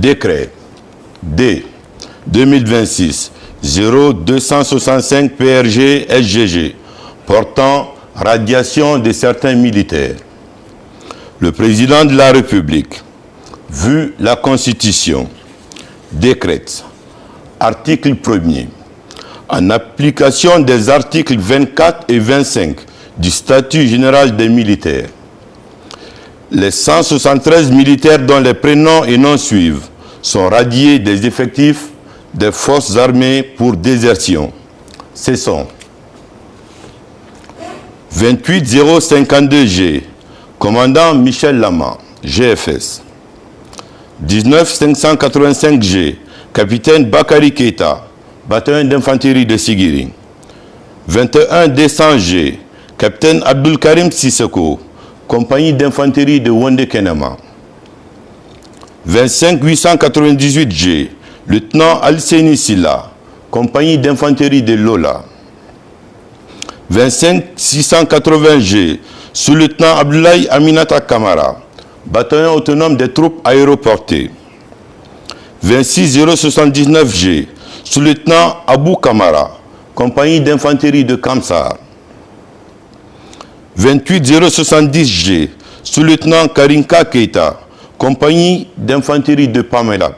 Décret D 2026 0265 PRG SGG portant radiation de certains militaires. Le président de la République, vu la Constitution, décrète, article 1er, en application des articles 24 et 25 du statut général des militaires, les 173 militaires dont les prénoms et noms suivent sont radiés des effectifs des forces armées pour désertion. Ce sont 28052G, commandant Michel Lama, GFS. 19585G, capitaine Bakary Keita, bataillon d'infanterie de Sigiri. 21200G, capitaine Abdul Karim Sissoko, compagnie d'infanterie de Wonde Kenema. 25898G, lieutenant Alseni Silla, compagnie d'infanterie de Lola. 25680G, sous-lieutenant Abdoulaye Aminata Kamara, bataillon autonome des troupes aéroportées. 26079G, sous-lieutenant Abou Kamara, compagnie d'infanterie de Kamsar. 28070G, sous-lieutenant Karinka Keita, compagnie d'infanterie de Pamela.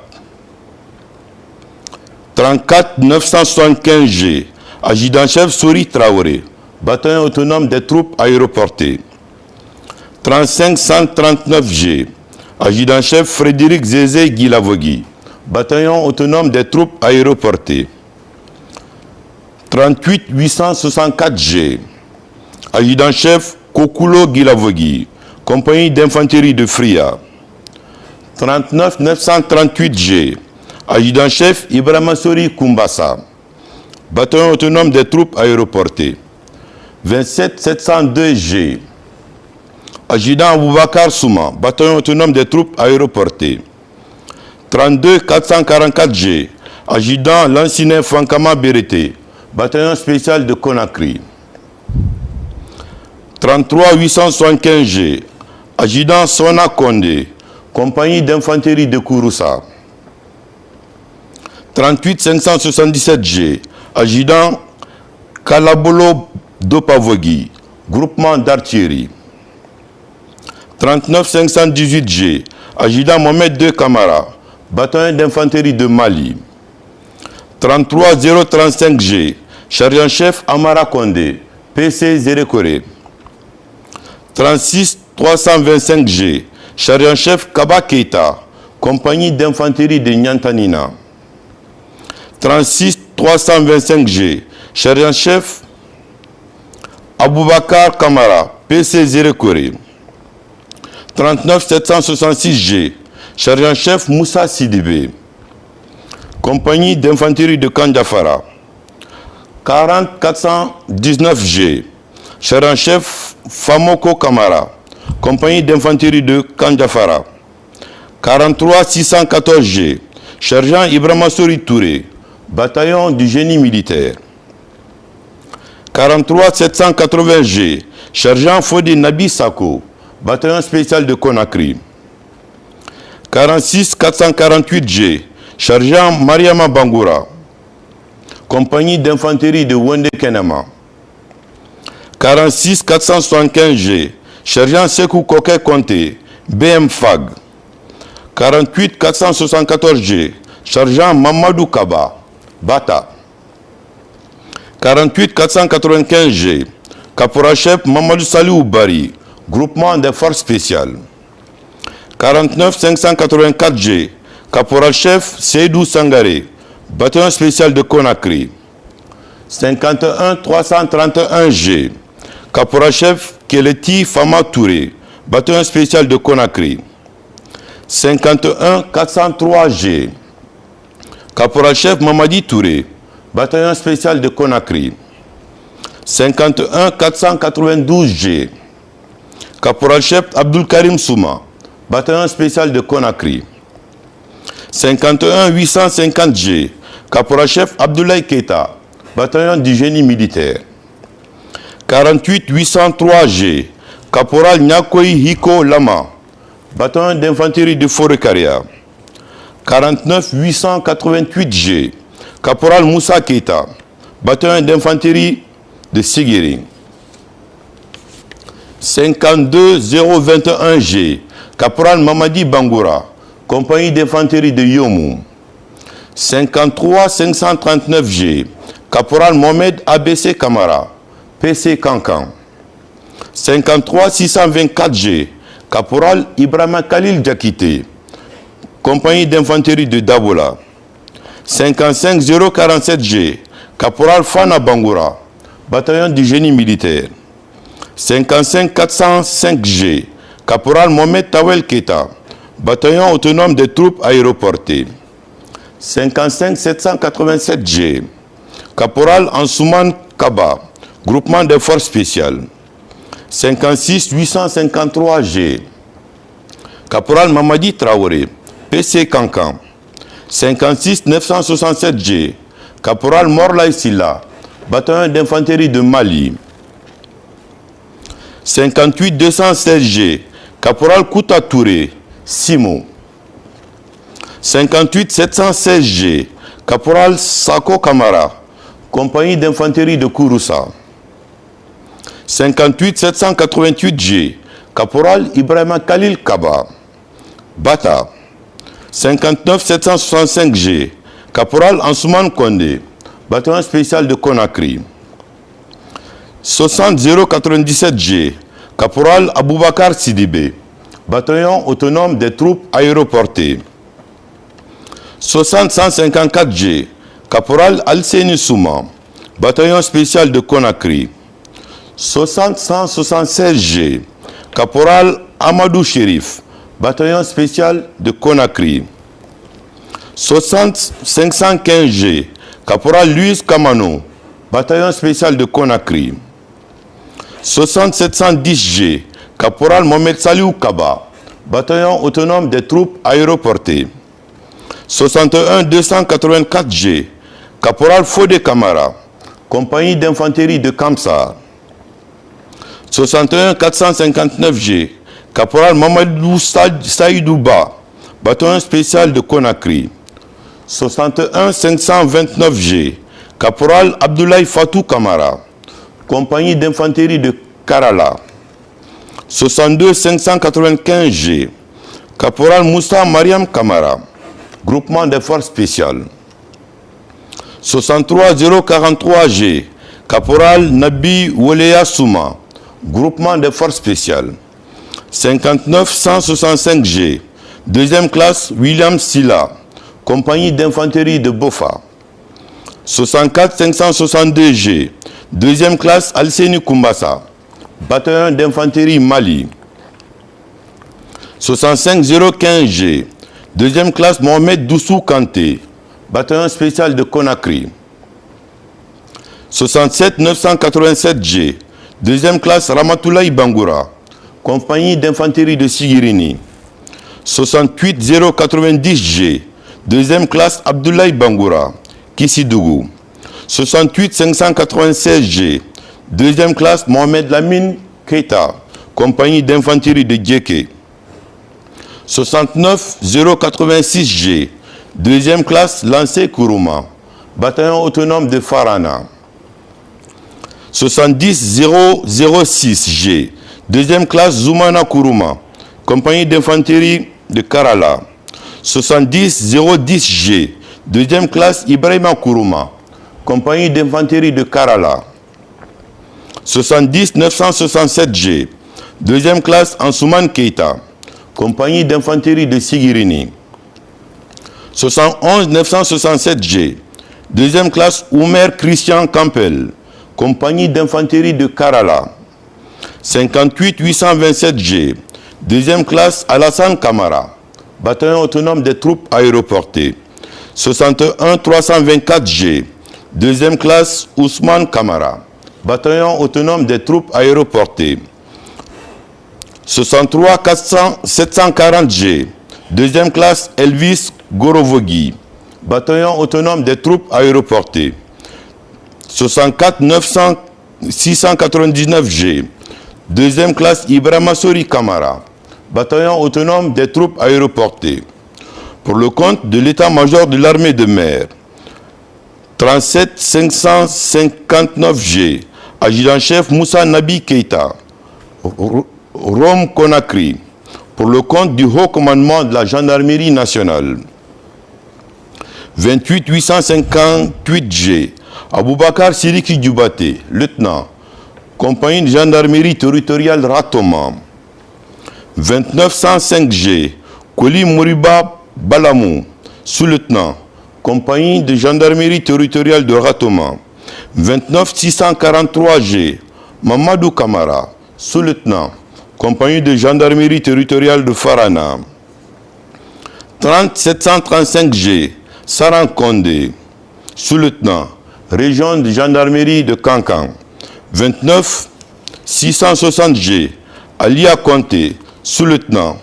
34975G, adjudant-chef Souri Traoré, bataillon autonome des troupes aéroportées. 3539G, adjudant-chef Frédéric Zézé Guilavogui, bataillon autonome des troupes aéroportées. 38864G, adjudant-chef Kokulo Guilavogui, compagnie d'infanterie de Fria. 39938G, adjudant-chef Ibrahima Sori Kumbassa, bataillon autonome des troupes aéroportées. 27702G, adjudant Aboubakar Souma, bataillon autonome des troupes aéroportées. 32444G, adjudant Lancinet Fankama Berete, bataillon spécial de Conakry. 33875G, adjudant Sona Kondé, compagnie d'infanterie de Kouroussa. 38577G, adjudant Kalabolo Dopavogi, groupement d'artillerie. 39518G, adjudant Mohamed II Kamara, bataillon d'infanterie de Mali. 33035G, chargé-en-chef Amara Kondé, PC Zérékoré. 36325G, chargé-en-chef Kaba Keita, compagnie d'infanterie de Nyantanina. 36325G, chargé-en-chef Aboubakar Kamara, PC Zérékoré. 39766G, chargé-en-chef Moussa Sidibé, compagnie d'infanterie de Kandjafara. 40419G, chargé-en-chef Famoko Kamara, compagnie d'infanterie de Kandjafara. 43614G, sergent Ibrahima Sori Touré, bataillon du génie militaire. 43780G, sergent Fodi Nabi Sako, bataillon spécial de Conakry. 46448G, sergent Mariama Bangoura, compagnie d'infanterie de Wende Kenema. 46475G, sergent Sekou Koke Konté, BM FAG. 48474G, sergent Mamadou Kaba, Bata. 48495G, caporal-chef Mamadou Salou Bari, groupement des forces spéciales. 49584G, caporal-chef Seydou Sangaré, bataillon spécial de Conakry. 51331G, caporal-chef Keleti Fama Touré, bataillon spécial de Conakry. 51403G, caporal-chef Mamadi Touré, bataillon spécial de Conakry. 51492G, caporal-chef Abdul Karim Souma, bataillon spécial de Conakry. 51850G, caporal-chef Abdoulaye Keita, bataillon du génie militaire. 48803G, caporal Nyakoy Hiko Lama, bataillon d'infanterie de Forêt-Caria. 49 888G, Caporal Moussa Keita, bataillon d'infanterie de Sigiri. 52 021G, Caporal Mamadi Bangoura, compagnie d'infanterie de Yomu. 53 539G, Caporal Mohamed ABC Kamara, PC Kankan. 53 624G, Caporal Ibrahima Khalil Diakité, compagnie d'infanterie de Dabola. 55 047G, Caporal Fana Bangoura, bataillon du génie militaire. 55 405G, Caporal Mohamed Tawel Keita, bataillon autonome des troupes aéroportées. 55 787G, Caporal Ansouman Kaba, groupement des forces spéciales. 56 853G, Caporal Mamadi Traoré, PC Kankan. 56 967G, Caporal Morlaï Silla, bataillon d'infanterie de Mali. 58 216G, Caporal Kouta Touré, Simo. 58 716G, Caporal Sako Kamara, compagnie d'infanterie de Kouroussa. 58 788G, Caporal Ibrahima Khalil Kaba, Bata. 59 765G, Caporal Ansouman Kondé, bataillon spécial de Conakry. 60 097G, Caporal Aboubakar Sidibé, bataillon autonome des troupes aéroportées. 60 154G, Caporal Alseni Souma, bataillon spécial de Conakry. 60 176G, Caporal Amadou Chérif, bataillon spécial de Conakry. 60 515G, Caporal Louis Kamano, bataillon spécial de Conakry. 60 710G, Caporal Mohamed Saliou Kaba, bataillon autonome des troupes aéroportées. 61 284G, Caporal Fodé Kamara, compagnie d'infanterie de Kamsa. 61 459G, Caporal Mamadou Saïdouba, bataillon spécial de Conakry. 61 529G, Caporal Abdoulaye Fatou Kamara, compagnie d'infanterie de Karala. 62 595G, Caporal Moussa Mariam Kamara, groupement des forces spéciales. 63 043G, Caporal Nabi Woleya Souma, groupement des forces spéciales. 59 165G, deuxième classe William Silla, compagnie d'infanterie de Bofa. 64 562G, deuxième classe Alseni Koumbassa, bataillon d'infanterie Mali. 65 015G, deuxième classe Mohamed Doussou Kanté, bataillon spécial de Conakry. 67 987G, deuxième classe Ramatoulaye Bangoura, compagnie d'infanterie de Sigirini. 68 090G, deuxième classe Abdoulaye Bangoura, Kissidougou. 68 596G, deuxième classe Mohamed Lamine Keita, compagnie d'infanterie de Djeke. 69 086G, deuxième classe Lancé Kourouma, bataillon autonome de Farana. 70 006G, deuxième classe Zoumana Kourouma, compagnie d'infanterie de Karala. 70 010G, deuxième classe Ibrahima Kourouma, compagnie d'infanterie de Karala. 70 967G, deuxième classe Ansouman Keita, compagnie d'infanterie de Sigirini. 71 967G, deuxième classe Oumer Christian Campbell, compagnie d'infanterie de Karala. 58 827G, deuxième classe Alassane Kamara, bataillon autonome des troupes aéroportées. 61 324G, deuxième classe Ousmane Kamara, bataillon autonome des troupes aéroportées. 63 740G, deuxième classe Elvis Gorovogui, bataillon autonome des troupes aéroportées. 64 699G, deuxième classe Ibrahima Sori Kamara, bataillon autonome des troupes aéroportées. pour le compte de l'état-major de l'armée de mer. 37 559G, adjudant-chef Moussa Nabi Keïta, Rome Conakry, pour le compte du Haut Commandement de la Gendarmerie nationale. 28 858G, Aboubakar Siriki Djoubaté, lieutenant, compagnie de gendarmerie territoriale Ratoma. 2905G, Koli Mouriba Balamou, sous-lieutenant, compagnie de gendarmerie territoriale de Ratoma. 29 643G, Mamadou Kamara, sous-lieutenant, compagnie de gendarmerie territoriale de Farana. 30 735G, Saran Kondé, sous-lieutenant, région de gendarmerie de Kankan. 29 660G, Alia Conté, sous-lieutenant,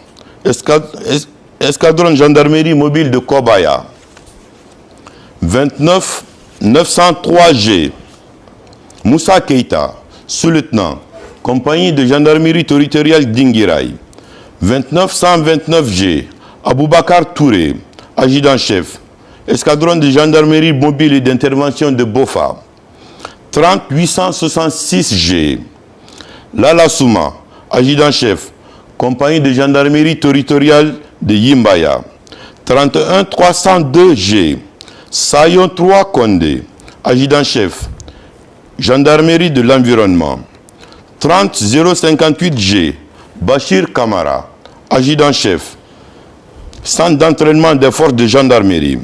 escadron gendarmerie mobile de Kobaya. 29 903G, Moussa Keïta, sous-lieutenant, compagnie de gendarmerie territoriale d'Ingirai. 29 129G, Aboubakar Touré, adjudant-chef, escadron de gendarmerie mobile et d'intervention de Bofa. 30 866G, Lala Souma, adjudant-chef, compagnie de gendarmerie territoriale de Yimbaya. 31 302G, Sayon 3 Kondé, adjudant-chef, gendarmerie de l'environnement. 30 058G, Bachir Kamara, adjudant-chef, centre d'entraînement des forces de gendarmerie.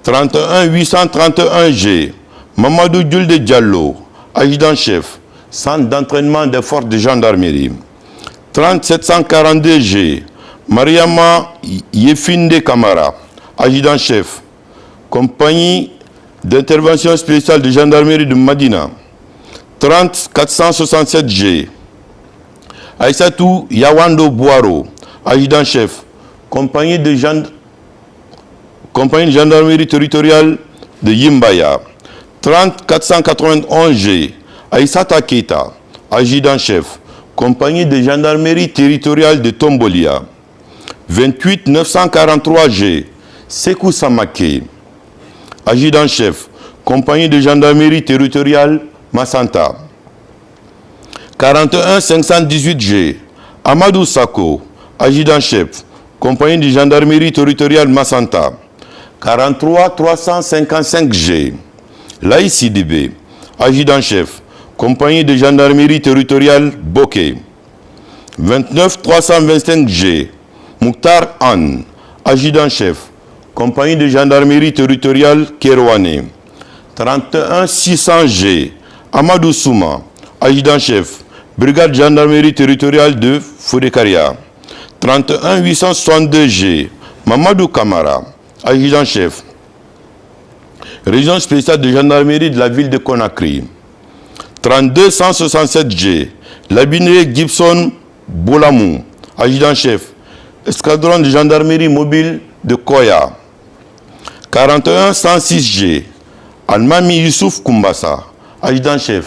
31 831G, Mamadou Djulde Diallo, adjudant-chef, centre d'entraînement des forces de gendarmerie. 30 742G, Mariama Yefinde Kamara, adjudant-chef, compagnie d'intervention spéciale de gendarmerie de Madina. 30 467G, Aïssatou Yawando Boaro, adjudant-chef, compagnie de gendarmerie territoriale de Yimbaya. 30 491G, Aïssata Keita, adjudant-chef, compagnie de gendarmerie territoriale de Tombolia. 28 943G, Sekou Samake, adjudant-chef, compagnie de gendarmerie territoriale Massanta. 41 518G, Amadou Sako, adjudant-chef, compagnie de gendarmerie territoriale Massanta. 43 355G, Laïsidibé, adjudant-chef, compagnie de gendarmerie territoriale Bokeh. 29 325G, Mouktar Anne, adjudant-chef, compagnie de gendarmerie territoriale Kerouane. 31 600G, Amadou Souma, adjudant-chef, brigade gendarmerie territoriale de Foudekaria. 31 862G, Mamadou Kamara, adjudant-chef, région spéciale de gendarmerie de la ville de Conakry. 32 167G, Labiné Gibson Boulamou, adjudant-chef, escadron de gendarmerie mobile de Koya. 41 106G, Almami Youssouf Koumbassa, adjudant-chef,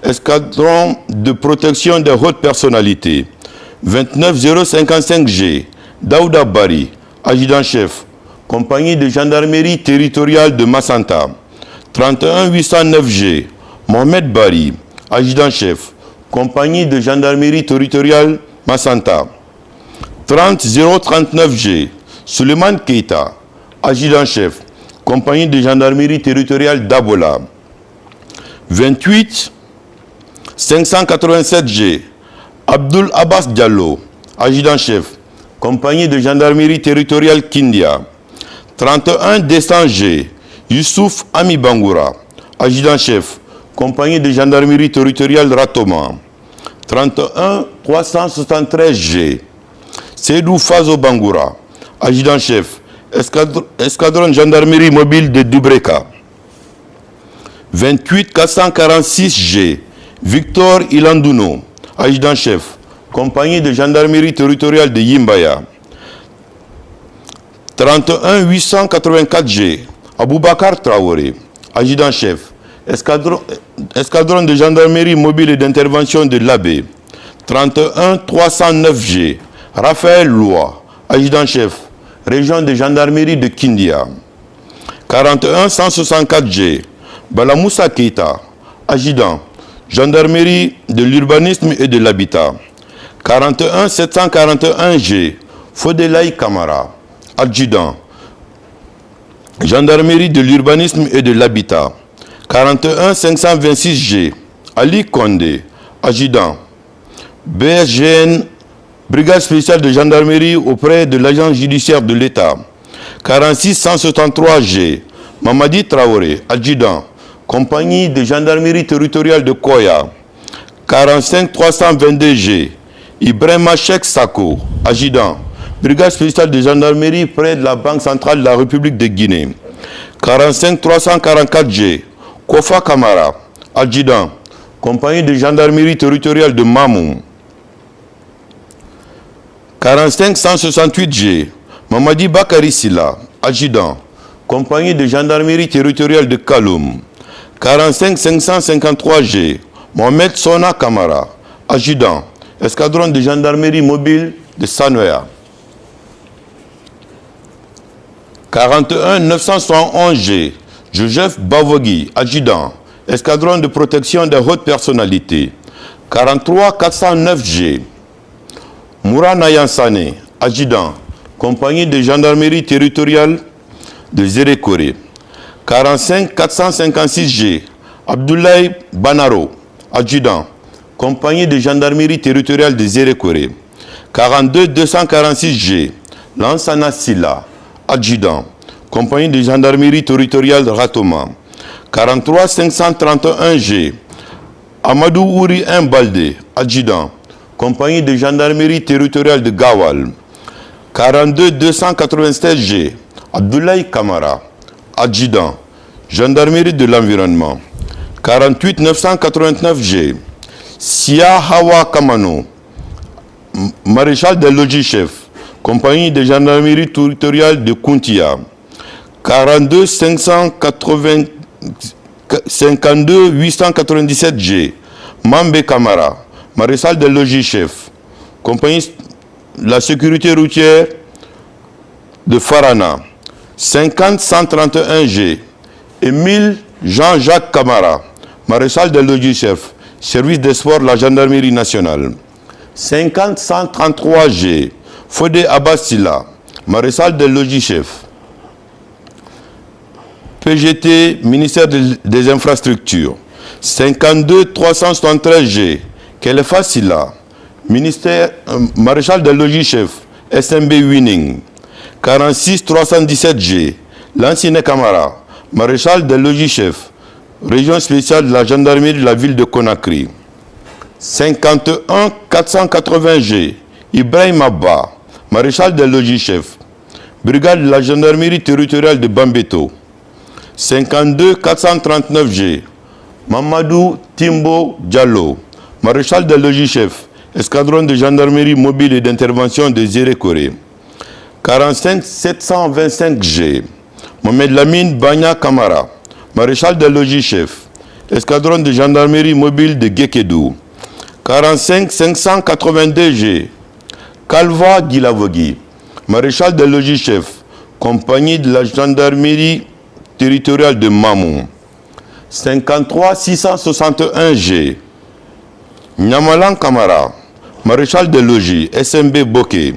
escadron de protection des hautes personnalités. 29 055G, Daouda Bari, adjudant-chef, compagnie de gendarmerie territoriale de Massanta. 31 809G, Mohamed Bari, adjudant-chef, compagnie de gendarmerie territoriale Massanta. 30 039G, Suleiman Keita, adjudant-chef, compagnie de gendarmerie territoriale d'Abola. 28 587G, Abdul Abbas Diallo, adjudant-chef, compagnie de gendarmerie territoriale Kindia. 31 200G, Youssouf Ami Bangoura, adjudant-chef, compagnie de gendarmerie territoriale Ratoma. 31 373G, Seydou Fazo Bangoura, adjudant-chef, escadron gendarmerie mobile de Dubreka. 28 446G, Victor Ilandouno, adjudant-chef, compagnie de gendarmerie territoriale de Yimbaya. 31 884G, Aboubakar Traoré, adjudant-chef, escadron de gendarmerie mobile et d'intervention de l'Abbé. 31 309G, Raphaël Loua, adjudant-chef, région de gendarmerie de Kindia. 41 164G, Balamoussa Keita, adjudant, gendarmerie de l'urbanisme et de l'habitat. 41 741G, Fodelaï Kamara, adjudant, gendarmerie de l'urbanisme et de l'habitat. 41 526G, Ali Kondé, adjudant, BSGN, brigade spéciale de gendarmerie auprès de l'agent judiciaire de l'État. 46 173G, Mamadi Traoré, adjudant, compagnie de gendarmerie territoriale de Koya. 45 322G, Ibrahima Cheikh Sako, adjudant, brigade spéciale de gendarmerie près de la Banque centrale de la République de Guinée. 45 344G, Kofa Kamara, adjudant, compagnie de gendarmerie territoriale de Mamou. 45 168G, Mamadi Bakari Silla, adjudant, compagnie de gendarmerie territoriale de Kaloum. 45 553G, Mohamed Sona Kamara, adjudant, escadron de gendarmerie mobile de Sanoya. 41 971G, Joseph Bavogui, adjudant, escadron de protection des hautes personnalités. 43 409G, Mourana Yansane, adjudant, compagnie de gendarmerie territoriale de Zérékoré. 45 456G, Abdoulaye Banaro, adjudant, compagnie de gendarmerie territoriale de Zérékoré. 42 246G, Lansana Silla, adjudant, compagnie de gendarmerie territoriale de Ratoma. 43 531G, Amadou Ouri Mbalde, adjudant, compagnie de gendarmerie territoriale de Gawal. 42 296G, Abdoulaye Kamara, adjudant, gendarmerie de l'environnement. 48 989G, Sia Hawa Kamano, maréchal des logis-chefs, compagnie de gendarmerie territoriale de Kountia. 42 897G, Mambe Kamara, maréchal des logis-chefs, compagnie de la sécurité routière de Farana. 50 131G, Émile Jean-Jacques Kamara, maréchal des logis-chefs, service des sports de la gendarmerie nationale. 50 133G, Fodé Abbasila, maréchal des logis-chefs. PGT, ministère des infrastructures. 52 373G, Kelefa Silla, ministère, maréchal des logis-chefs, SMB Winning. 46 317G, Lansine Kamara, maréchal des logis-chefs, région spéciale de la gendarmerie de la ville de Conakry. 51 480G, Ibrahim Abba, maréchal des logis-chefs, brigade de la gendarmerie territoriale de Bambeto. 52 439G, Mamadou Timbo Diallo, maréchal des logis-chefs, escadron de gendarmerie mobile et d'intervention de Zérékoré. 45 725G, Mohamed Lamine Banya Kamara, maréchal des logis-chefs, escadron de gendarmerie mobile de Gekedou. 45 582G, Kalva Gilavogui, maréchal des logis-chefs, compagnie de la gendarmerie territoriale de Mamou. 53 661G, Nyamalan Kamara, maréchal des logis, SMB Boké.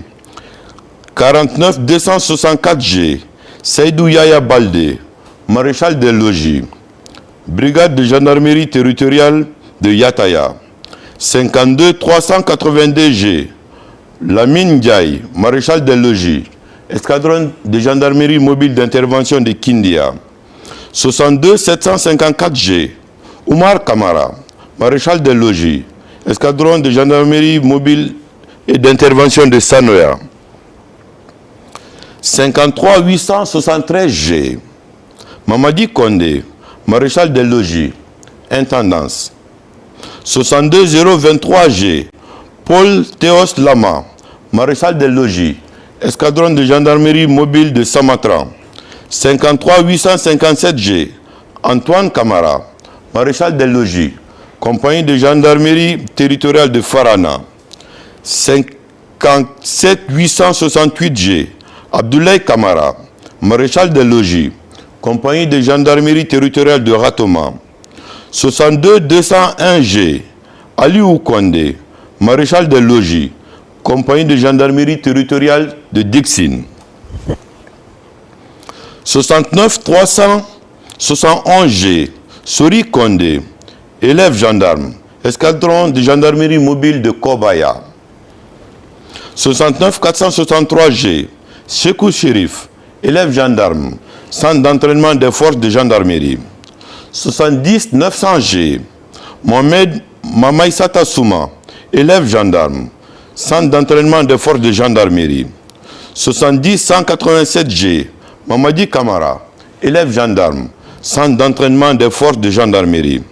49 264G, Seydou Yaya Baldé, maréchal des logis, brigade de gendarmerie territoriale de Yataya. 52 382G, Lamine Ndiaye, maréchal des logis, escadron de gendarmerie mobile d'intervention de Kindia. 62 754G, Oumar Kamara, maréchal des logis, escadron de gendarmerie mobile et d'intervention de Sanoya. 53 873G, Mamadi Kondé, maréchal des logis, intendance. 62 023G, Paul Théos Lama, maréchal des logis, escadron de gendarmerie mobile de Samatra. 53 857G, Antoine Kamara, maréchal des logis, compagnie de gendarmerie territoriale de Farana. 57 868G, Abdoulaye Kamara, maréchal des logis, compagnie de gendarmerie territoriale de Ratoma. 62 201 G, Aliou Kondé, maréchal des logis, compagnie de gendarmerie territoriale de Dixine. 69 371 G, Sori Kondé, élève gendarme, escadron de gendarmerie mobile de Kobaya. 69 463 G, Sekou Chérif, élève gendarme, centre d'entraînement des forces de gendarmerie. 70 900 G, Mohamed Mamaïsata Souma, élève gendarme, centre d'entraînement des forces de gendarmerie. 70 187 G, Mamadi Kamara, élève gendarme, centre d'entraînement des forces de gendarmerie.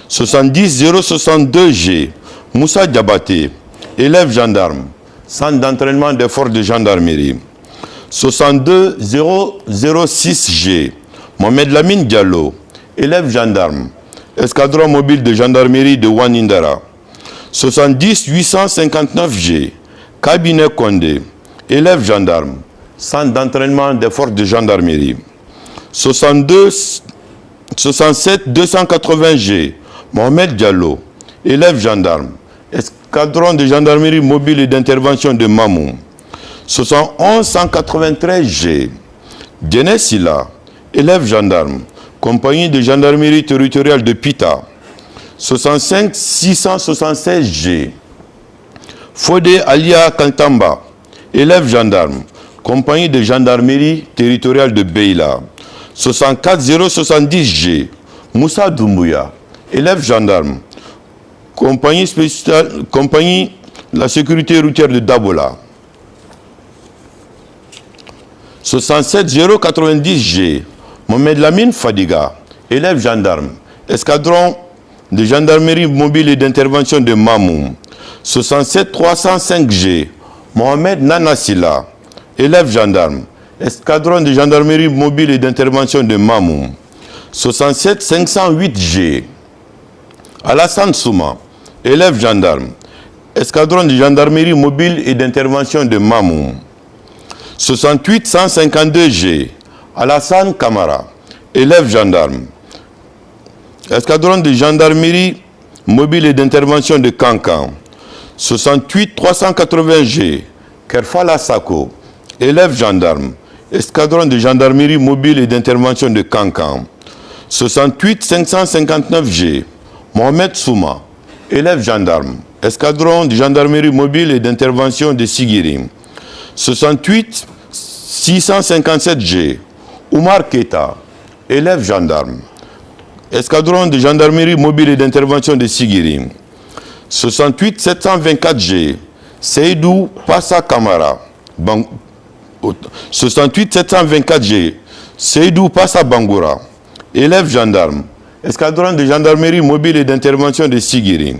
70 062 G, Moussa Diabaté, élève gendarme, centre d'entraînement des forces de gendarmerie. 62 006 G, Mohamed Lamine Diallo, élève gendarme, escadron mobile de gendarmerie de Wanindara. 70 859 G, Cabinet Kondé, élève gendarme, centre d'entraînement des forces de gendarmerie. 67 280 G, Mohamed Diallo, élève gendarme, escadron de gendarmerie mobile et d'intervention de Mamou. 71 193 G, Djené Silla, élève gendarme, compagnie de gendarmerie territoriale de Pita. 65 676 G, Fodé Alia Kantamba, élève gendarme, compagnie de gendarmerie territoriale de Beila. 64 070 G, Moussa Doumbouya, élève gendarme, compagnie spéciale, compagnie de la sécurité routière de Dabola. 67 090 G, Mohamed Lamine Fadiga, élève gendarme, escadron de gendarmerie mobile et d'intervention de Mamou. 67 305 G, Mohamed Nanassila, élève gendarme, escadron de gendarmerie mobile et d'intervention de Mamou. 67 508 G, Alassane Souma, élève gendarme, escadron de gendarmerie mobile et d'intervention de Mamou. 68 152 G, Alassane Kamara, élève gendarme, escadron de gendarmerie mobile et d'intervention de Kankan. 68 380 G, Kerfala Sako, élève gendarme, escadron de gendarmerie mobile et d'intervention de Kankan. 68 559 G, Mohamed Souma, élève gendarme, escadron de gendarmerie mobile et d'intervention de Sigiri. 68 657 G, Oumar Keta, élève gendarme, escadron de gendarmerie mobile et d'intervention de Sigiri. 68 724 G, Seydou Passa Kamara, 68 724 G, Seydou Passa Bangoura, élève gendarme, escadron de gendarmerie mobile et d'intervention de Sigiri.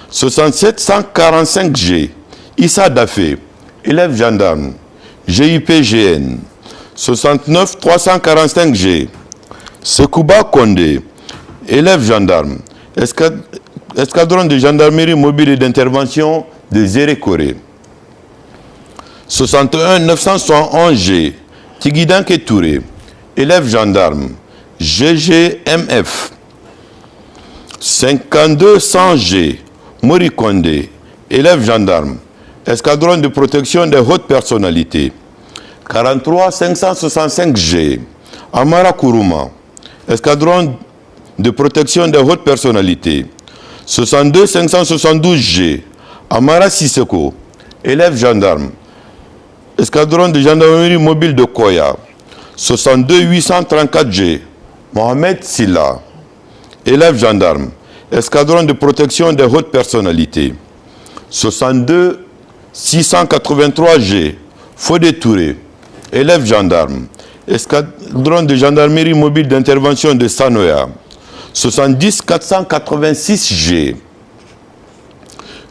67 145 G, Issa Dafé, élève gendarme, GIPGN. 69 345 G, Sekouba Kondé, élève gendarme, escadron de gendarmerie mobile et d'intervention de Zérékoré. 61 971 G, Tigidanke Touré, élève gendarme, GGMF. 52 100 G, Mori Kondé, élève gendarme, escadron de protection des hautes personnalités. 43 565 G, Amara Kourouma, escadron de protection des hautes personnalités. 62 572 G, Amara Sisseko, élève gendarme, escadron de gendarmerie mobile de Koya. 62 834 G, Mohamed Silla, élève gendarme, escadron de protection des hautes personnalités. 62 683 G, Fodé Touré, élève gendarme, escadron de gendarmerie mobile d'intervention de Sanoya. 70 486 G,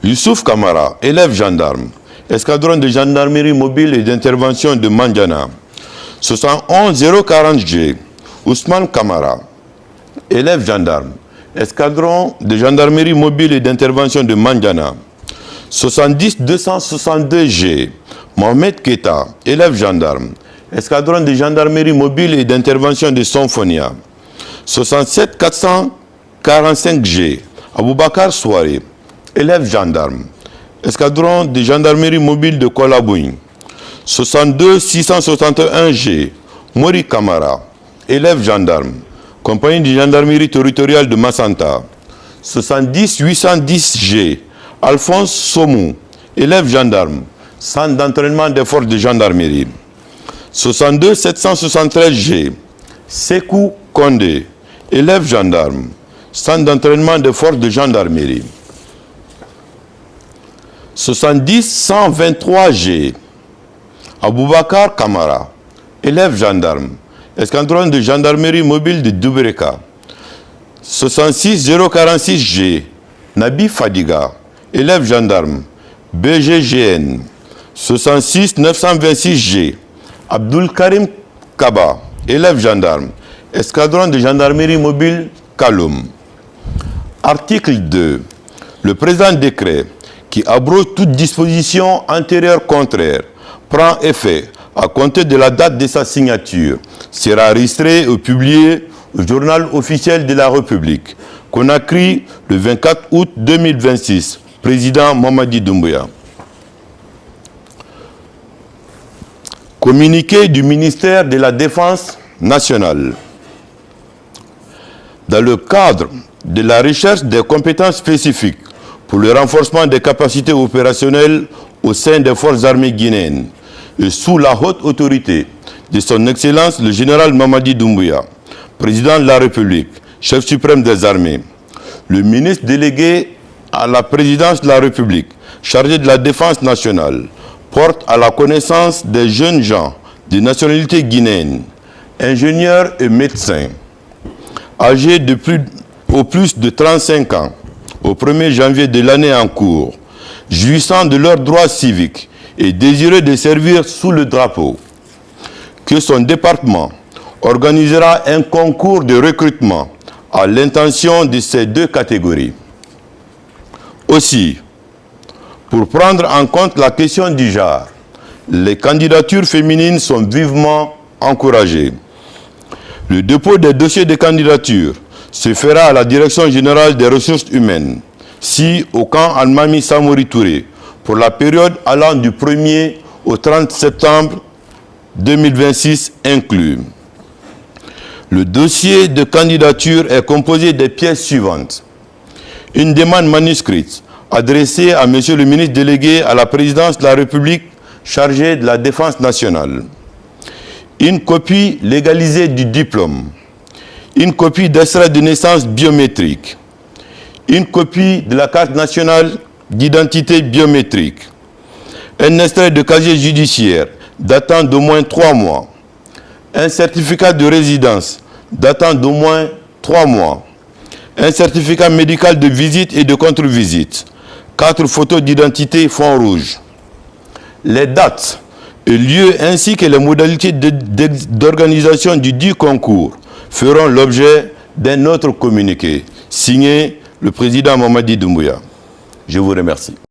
Youssouf Kamara, élève gendarme, escadron de gendarmerie mobile et d'intervention de Mandjana. 71 040 G, Ousmane Kamara, élève gendarme, escadron de gendarmerie mobile et d'intervention de Mandjana. 70 262 G, Mohamed Keta, élève gendarme, escadron de gendarmerie mobile et d'intervention de Sonfonia. 67 445G, Aboubakar Souare, élève gendarme, escadron de gendarmerie mobile de Kolabouin. 62 661G, Mori Kamara, élève gendarme, compagnie de gendarmerie territoriale de Massanta. 70 810G, Alphonse Somou, élève gendarme, centre d'entraînement des forces de gendarmerie. 62 773G, Sekou Kondé, élève gendarme, centre d'entraînement des forces de gendarmerie. 70 123G, Aboubakar Kamara, élève gendarme, escadron de gendarmerie mobile de Doubreka. 66 046G, Nabi Fadiga, élève gendarme, BGGN. 66 926G, Abdul Karim Kaba, élève gendarme, escadron de gendarmerie mobile Kaloum. Article 2. Le présent décret, qui abroge toute disposition antérieure contraire, prend effet à compter de la date de sa signature, sera enregistré ou publié au journal officiel de la République. Conakry, le 24 août 2026. Président Mamadi Doumbouya. Communiqué du ministère de la Défense nationale. Dans le cadre de la recherche des compétences spécifiques pour le renforcement des capacités opérationnelles au sein des forces armées guinéennes et sous la haute autorité de son Excellence le général Mamadi Doumbouya, président de la République, chef suprême des armées, le ministre délégué à la présidence de la République, chargé de la défense nationale, porte à la connaissance des jeunes gens de nationalité guinéenne, ingénieurs et médecins, âgés de au plus de 35 ans, au 1er janvier de l'année en cours, jouissant de leurs droits civiques et désireux de servir sous le drapeau, que son département organisera un concours de recrutement à l'intention de ces deux catégories. Aussi, pour prendre en compte la question du genre, les candidatures féminines sont vivement encouragées. Le dépôt des dossiers de candidature se fera à la Direction générale des ressources humaines, si au camp Almami Samori Touré, pour la période allant du 1er au 30 septembre 2026 inclus. Le dossier de candidature est composé des pièces suivantes. Une demande manuscrite adressée à Monsieur le ministre délégué à la présidence de la République chargé de la défense nationale. Une copie légalisée du diplôme. Une copie d'extrait de naissance biométrique. Une copie de la carte nationale d'identité biométrique. Un extrait de casier judiciaire datant d'au moins 3 mois. Un certificat de résidence datant d'au moins 3 mois. Un certificat médical de visite et de contre-visite. 4 photos d'identité fond rouge. Les dates et lieux ainsi que les modalités d'organisation du dit concours feront l'objet d'un autre communiqué signé le président Mamadi Doumbouya. Je vous remercie.